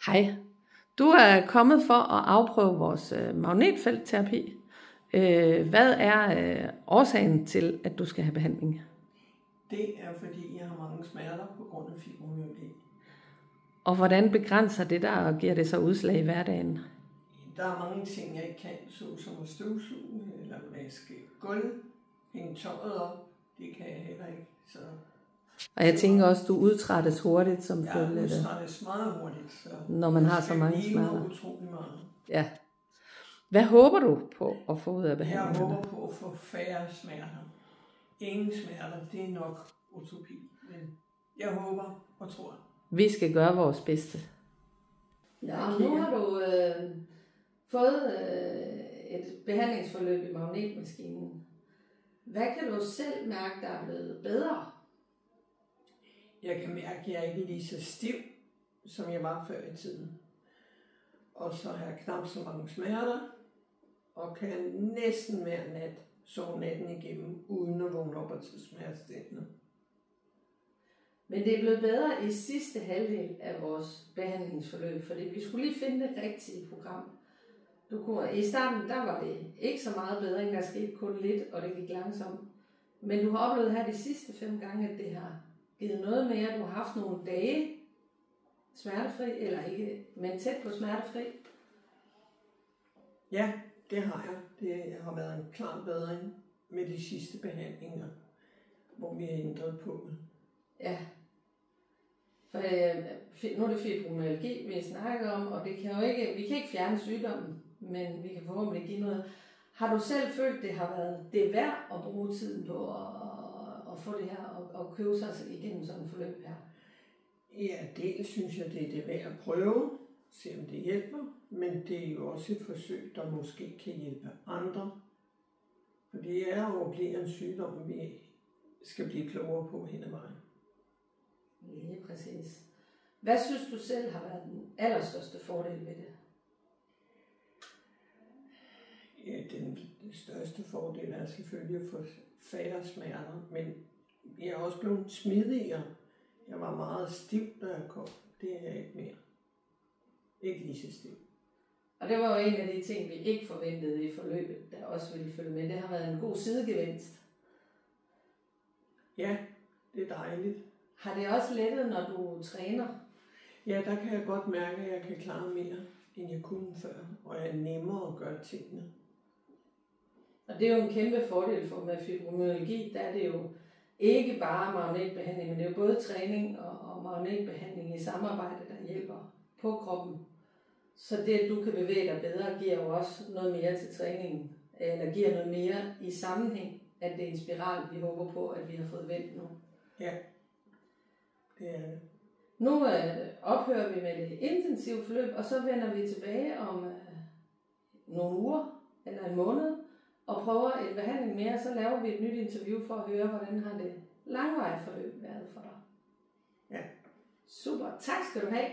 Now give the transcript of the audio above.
Hej. Du er kommet for at afprøve vores magnetfeltterapi. Hvad er årsagen til, at du skal have behandling? Det er, fordi jeg har mange smerter på grund af fibromyalgi. Og hvordan begrænser det dig og giver det så udslag i hverdagen? Der er mange ting, jeg ikke kan, såsom at støvsuge eller vaske gulv, hænge tøjet op. Det kan jeg heller ikke. Så Og jeg tænker også, du udtrættes hurtigt som følge af det. Jeg udtrættes meget hurtigt, så når man har så mange smerter. Utrolig meget. Ja. Hvad håber du på at få ud af behandlingen? Jeg håber på at få færre smerter. Ingen smerter, det er nok utopi. Men jeg håber og tror. Vi skal gøre vores bedste. Ja, nu har du fået et behandlingsforløb i magnetmaskinen. Hvad kan du selv mærke, der er blevet bedre? Jeg kan mærke, at jeg ikke er lige så stiv, som jeg var før i tiden. Og så har jeg knap så mange smerter, og kan næsten hver nat sove natten igennem, uden at vågne op og til smertestillende. Men det er blevet bedre i sidste halvdel af vores behandlingsforløb, fordi vi skulle lige finde det rigtige program. I starten, der var det ikke så meget bedre, end der skete kun lidt, og det gik langsomt. Men du har oplevet her de sidste 5 gange, at det har givet noget mere. Du har haft nogle dage smertefri, eller ikke, men tæt på smertefri. Ja, det har jeg. Det har været en klar bedring med de sidste behandlinger, hvor vi har ændret på det. Ja. For nu er det fibromyalgi, vi snakker om, og det kan jo ikke, vi kan ikke fjerne sygdommen, men vi kan forhåbentlig give noget. Har du selv følt, det har været det værd at bruge tiden på at få det her og købe sig igennem sådan et forløb her? Ja, dels synes jeg, det er det værd at prøve, se om det hjælper, men det er jo også et forsøg, der måske kan hjælpe andre. For det er jo bliver en sygdom, vi skal blive klogere på hen ad vejen. Lige præcis. Hvad synes du selv har været den allerstørste fordel ved det? Ja, den største fordel er selvfølgelig at få færre smerter, men jeg er også blevet smidigere. Jeg var meget stiv, da jeg kom. Det er jeg ikke mere. Ikke lige så stiv. Og det var jo en af de ting, vi ikke forventede i forløbet, der også ville følge med. Det har været en god sidegevinst. Ja, det er dejligt. Har det også lettet, når du træner? Ja, der kan jeg godt mærke, at jeg kan klare mere, end jeg kunne før. Og jeg er nemmere at gøre tingene. Og det er jo en kæmpe fordel for med fibromyalgi. Der er det jo ikke bare magnetbehandling, men det er jo både træning og magnetbehandling i samarbejde, der hjælper på kroppen. Så det, at du kan bevæge dig bedre, giver jo også noget mere til træningen. Eller giver noget mere i sammenhæng, at det er en spiral, vi håber på, at vi har fået vendt nu. Ja, det er det. Nu ophører vi med det intensive forløb, og så vender vi tilbage om nogle uger eller en måned, og prøver en behandling mere, så laver vi et nyt interview for at høre, hvordan har det langvarige forløb været for dig. Ja. Super, tak skal du have.